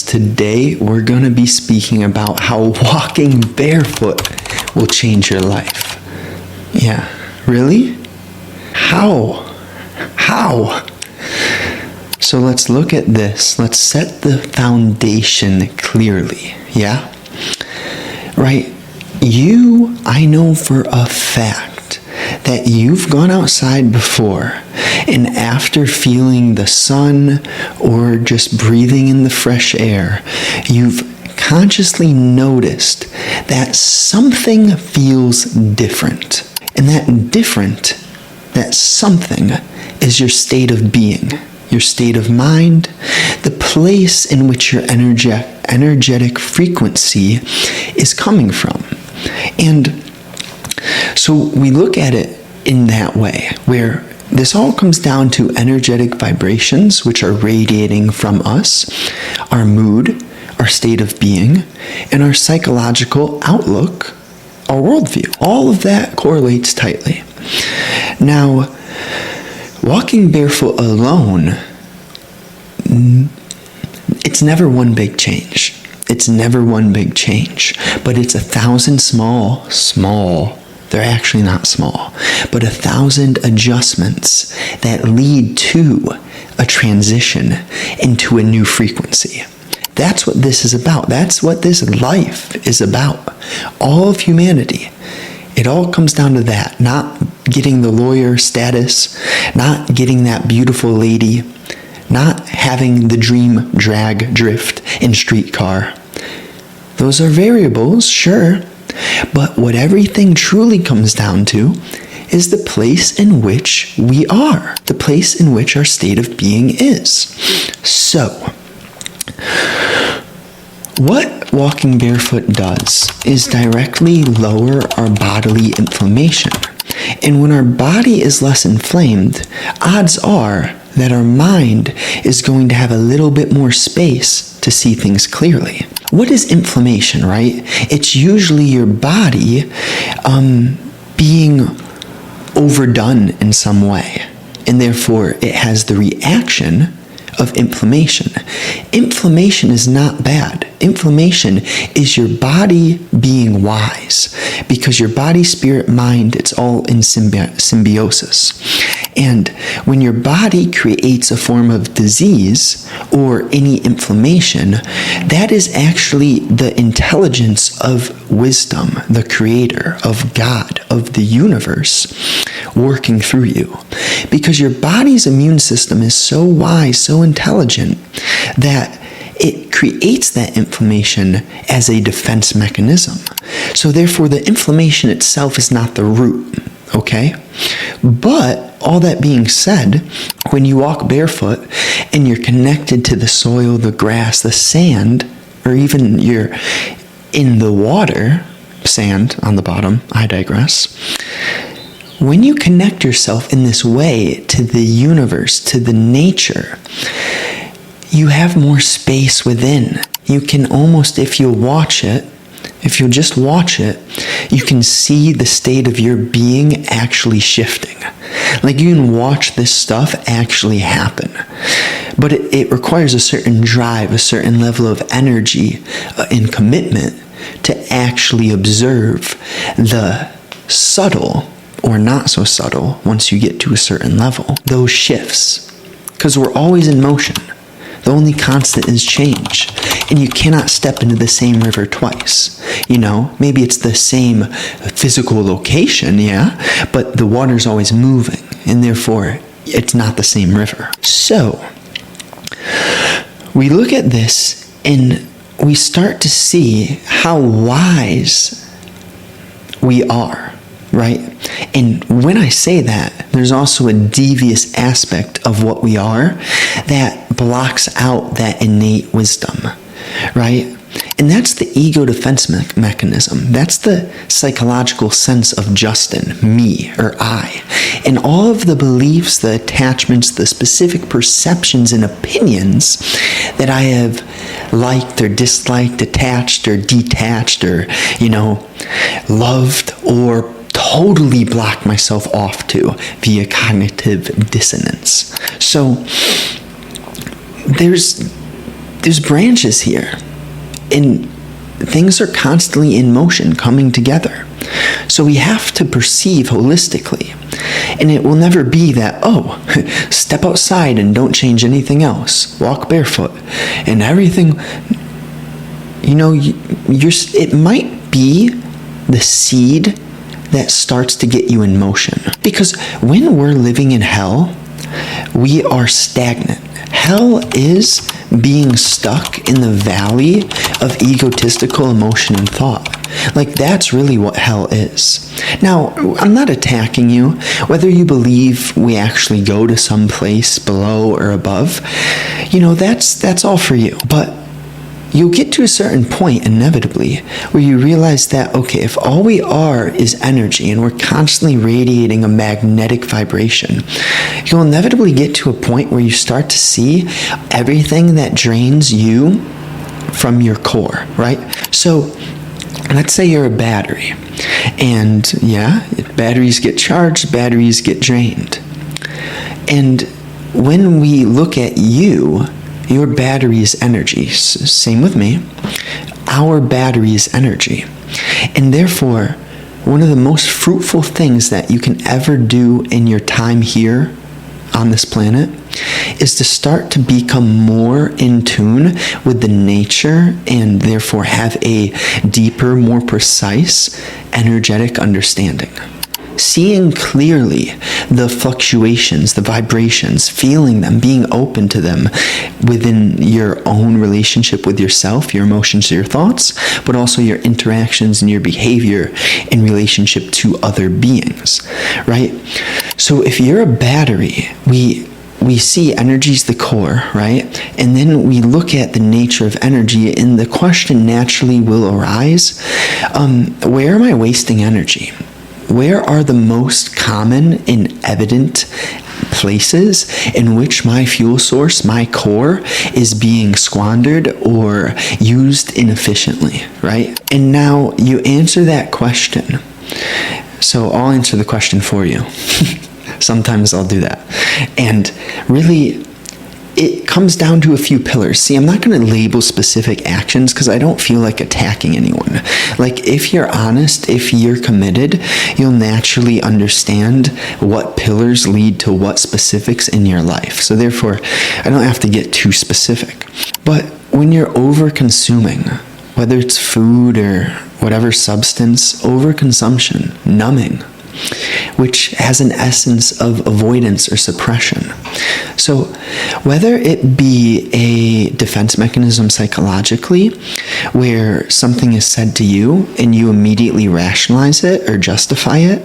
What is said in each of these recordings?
Today we're going to be speaking about how walking barefoot will change your life. Yeah, really? How? So let's look at this. Let's set the foundation clearly, yeah? Right? I know for a fact that you've gone outside before, and after feeling the sun or just breathing in the fresh air, you've consciously noticed that something feels different. And that something is your state of being, your state of mind, the place in which your energetic frequency is coming from. And so we look at it in that way, where this all comes down to energetic vibrations, which are radiating from us, our mood, our state of being, and our psychological outlook, our worldview. All of that correlates tightly. Now, walking barefoot alone, it's never one big change. It's never one big change, but it's 1,000 small, they're actually not small, but 1,000 adjustments that lead to a transition into a new frequency. That's what this is about. That's what this life is about. All of humanity. It all comes down to that. Not getting the lawyer status, not getting that beautiful lady, not having the dream drag drift in streetcar. Those are variables, sure, but what everything truly comes down to is the place in which we are, the place in which our state of being is. So, what walking barefoot does is directly lower our bodily inflammation. And when our body is less inflamed, odds are that our mind is going to have a little bit more space to see things clearly. What is inflammation, right? It's usually your body being overdone in some way, and therefore it has the reaction of inflammation. Inflammation is not bad. Inflammation is your body being wise, because your body, spirit, mind, it's all in symbiosis. And when your body creates a form of disease or any inflammation, that is actually the intelligence of wisdom, the creator, of God, of the universe, working through you. Because your body's immune system is so wise, so intelligent, that it creates that inflammation as a defense mechanism. So therefore, the inflammation itself is not the root, okay? But all that being said, when you walk barefoot and you're connected to the soil, the grass, the sand, or even you're in the water, sand on the bottom, I digress. When you connect yourself in this way to the universe, to the nature, you have more space within. You can almost, if you'll just watch it, you can see the state of your being actually shifting. Like you can watch this stuff actually happen. But it requires a certain drive, a certain level of energy and commitment to actually observe the subtle or not so subtle once you get to a certain level. Those shifts. Because we're always in motion. The only constant is change. And you cannot step into the same river twice. You know, maybe it's the same physical location, yeah, but the water's always moving, and therefore it's not the same river. So, we look at this and we start to see how wise we are, right? And when I say that, there's also a devious aspect of what we are that blocks out that innate wisdom, right? And that's the ego defense mechanism. That's the psychological sense of Justin, me, or I. And all of the beliefs, the attachments, the specific perceptions and opinions that I have liked or disliked, attached or detached, or, loved or totally blocked myself off to via cognitive dissonance. So there's there's branches here, and things are constantly in motion, coming together. So we have to perceive holistically. And it will never be that, oh, step outside and don't change anything else. Walk barefoot and everything. It might be the seed that starts to get you in motion. Because when we're living in hell, we are stagnant. Hell is being stuck in the valley of egotistical emotion and thought. Like, that's really what hell is. Now, I'm not attacking you. Whether you believe we actually go to some place below or above, that's all for you. But you'll get to a certain point, inevitably, where you realize that, okay, if all we are is energy and we're constantly radiating a magnetic vibration, you'll inevitably get to a point where you start to see everything that drains you from your core, right? So let's say you're a battery, and batteries get charged, batteries get drained. And when we look at you, your battery is energy. Same with me. Our battery is energy. And therefore, one of the most fruitful things that you can ever do in your time here on this planet is to start to become more in tune with the nature, and therefore have a deeper, more precise, energetic understanding. Seeing clearly the fluctuations, the vibrations, feeling them, being open to them within your own relationship with yourself, your emotions, your thoughts, but also your interactions and your behavior in relationship to other beings, right? So if you're a battery, we see energy's the core, right? And then we look at the nature of energy, and the question naturally will arise, where am I wasting energy? Where are the most common and evident places in which my fuel source, my core, is being squandered or used inefficiently, right? And now you answer that question. So I'll answer the question for you. Sometimes I'll do that. And really, it comes down to a few pillars. See, I'm not going to label specific actions because I don't feel like attacking anyone. Like, if you're honest, if you're committed, you'll naturally understand what pillars lead to what specifics in your life. So therefore, I don't have to get too specific. But when you're over-consuming, whether it's food or whatever substance, overconsumption, numbing, which has an essence of avoidance or suppression. So whether it be a defense mechanism psychologically, where something is said to you and you immediately rationalize it or justify it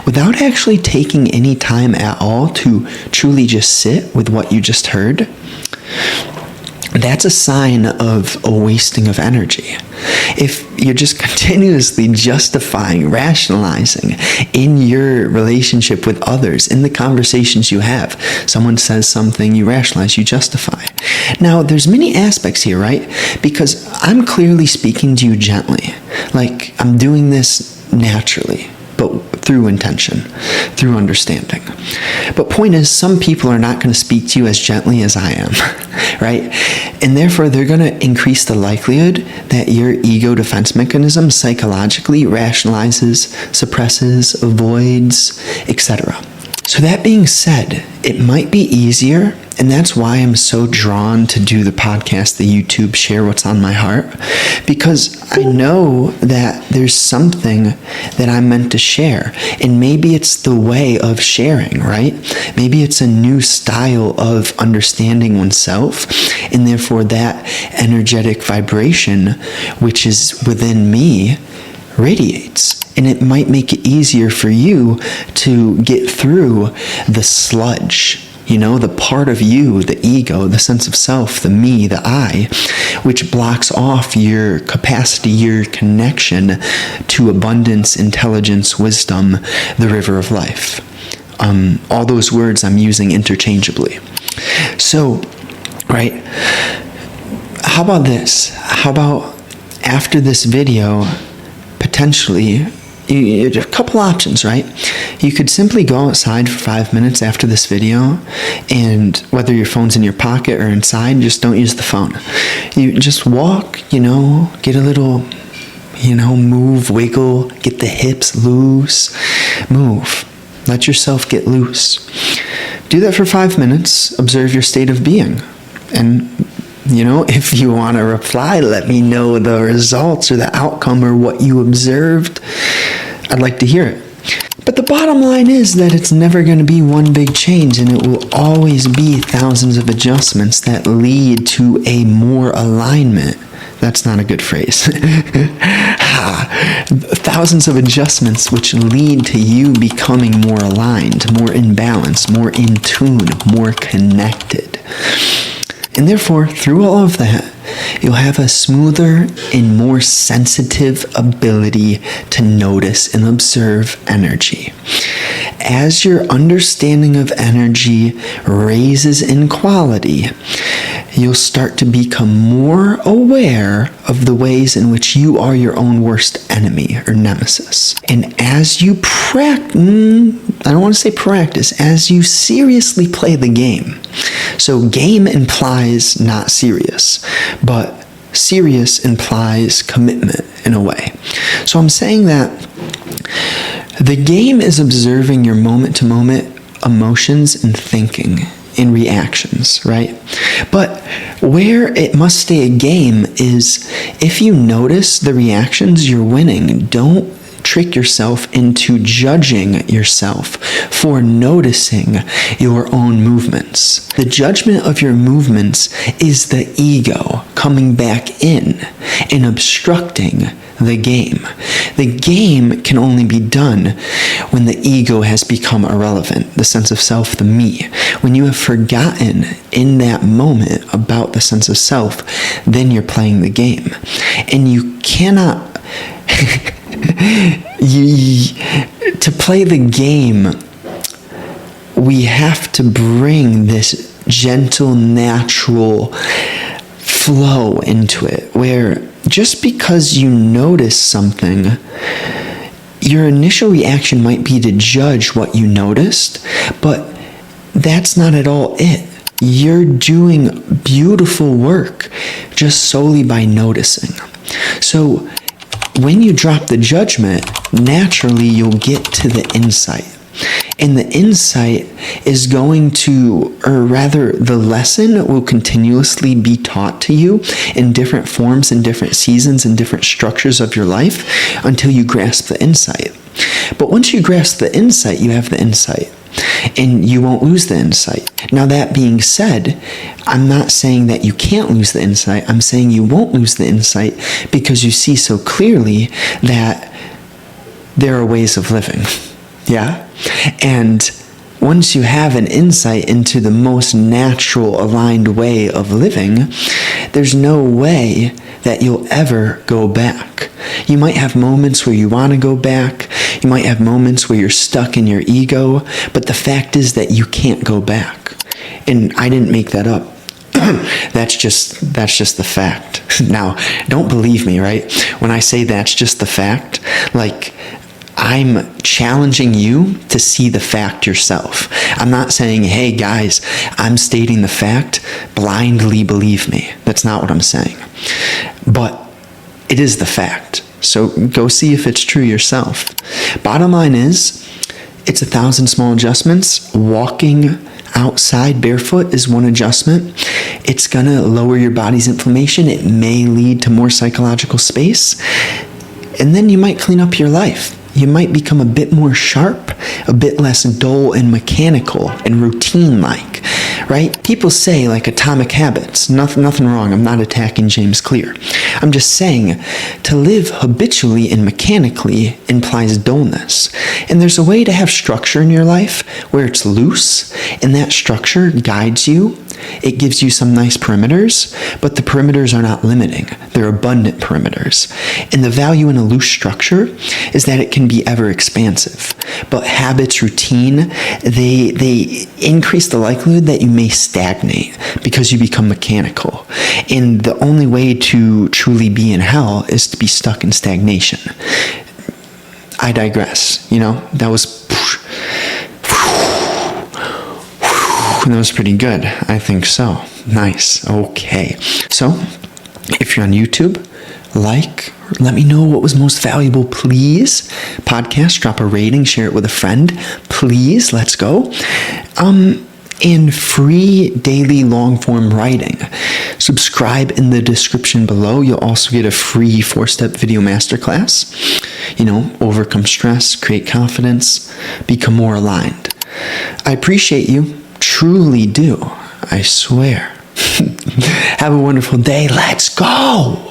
without actually taking any time at all to truly just sit with what you just heard, that's a sign of a wasting of energy. If you're just continuously justifying, rationalizing in your relationship with others, in the conversations you have, someone says something, you rationalize, you justify. Now, there's many aspects here, right? Because I'm clearly speaking to you gently. Like, I'm doing this naturally, but through intention, through understanding. But point is, some people are not going to speak to you as gently as I am, right? And therefore, they're going to increase the likelihood that your ego defense mechanism psychologically rationalizes, suppresses, avoids, etc. So that being said, it might be easier, and that's why I'm so drawn to do the podcast, the YouTube, share what's on my heart, because I know that there's something that I'm meant to share, and maybe it's the way of sharing, right? Maybe it's a new style of understanding oneself, and therefore that energetic vibration, which is within me, radiates. And it might make it easier for you to get through the sludge, the part of you, the ego, the sense of self, the me, the I, which blocks off your capacity, your connection to abundance, intelligence, wisdom, the river of life. All those words I'm using interchangeably. So, right, how about this? How about after this video, potentially, a couple options, right? You could simply go outside for 5 minutes after this video, and whether your phone's in your pocket or inside, just don't use the phone. You just walk, get a little, move, wiggle, get the hips loose, move. Let yourself get loose. Do that for 5 minutes. Observe your state of being. And, if you want to reply, let me know the results or the outcome or what you observed. I'd like to hear it. But the bottom line is that it's never going to be one big change, and it will always be thousands of adjustments that lead to a more alignment. That's not a good phrase. Thousands of adjustments which lead to you becoming more aligned, more in balance, more in tune, more connected. And therefore, through all of that, you'll have a smoother and more sensitive ability to notice and observe energy. As your understanding of energy raises in quality, you'll start to become more aware of the ways in which you are your own worst enemy or nemesis. And as you as you seriously play the game. So game implies not serious, but serious implies commitment in a way. So I'm saying that the game is observing your moment-to-moment emotions and thinking and reactions, right? But where it must stay a game is if you notice the reactions, you're winning. Don't trick yourself into judging yourself for noticing your own movements. The judgment of your movements is the ego coming back in and obstructing the game. The game can only be done when the ego has become irrelevant, the sense of self, the me. When you have forgotten in that moment about the sense of self, then you're playing the game. And you cannot to play the game, we have to bring this gentle, natural flow into it, where just because you notice something, your initial reaction might be to judge what you noticed, but that's not at all it. You're doing beautiful work just solely by noticing. So when you drop the judgment, naturally you'll get to the insight. And the insight is going to, or rather the lesson will continuously be taught to you in different forms, in different seasons, in different structures of your life until you grasp the insight. But once you grasp the insight, you have the insight. And you won't lose the insight. Now, that being said, I'm not saying that you can't lose the insight. I'm saying you won't lose the insight because you see so clearly that there are ways of living. Yeah? And once you have an insight into the most natural, aligned way of living, there's no way that you'll ever go back. You might have moments where you want to go back. You might have moments where you're stuck in your ego, but the fact is that you can't go back. And I didn't make that up. That's just the fact. Now, don't believe me, right? When I say that's just the fact, like, I'm challenging you to see the fact yourself. I'm not saying, hey guys, I'm stating the fact, blindly believe me. That's not what I'm saying. But it is the fact. So go see if it's true yourself. Bottom line is, it's 1,000 small adjustments. Walking outside barefoot is one adjustment. It's gonna lower your body's inflammation. It may lead to more psychological space. And then you might clean up your life. You might become a bit more sharp, a bit less dull and mechanical and routine-like, right? People say, like, atomic habits. Nothing wrong. I'm not attacking James Clear. I'm just saying to live habitually and mechanically implies dullness. And there's a way to have structure in your life where it's loose, and that structure guides you. It gives you some nice perimeters, but the perimeters are not limiting. They're abundant perimeters. And the value in a loose structure is that it can be ever expansive. But habits, routine, they increase the likelihood that you may stagnate because you become mechanical. And the only way to truly be in hell is to be stuck in stagnation. I digress. That was pretty good. I think so. Nice. Okay. So, if you're on YouTube, let me know what was most valuable, please. Podcast, drop a rating, share it with a friend. Please, let's go. And free daily long-form writing. Subscribe in the description below. You'll also get a free 4-step video masterclass. Overcome stress, create confidence, become more aligned. I appreciate you. Truly do. I swear. Have a wonderful day. Let's go.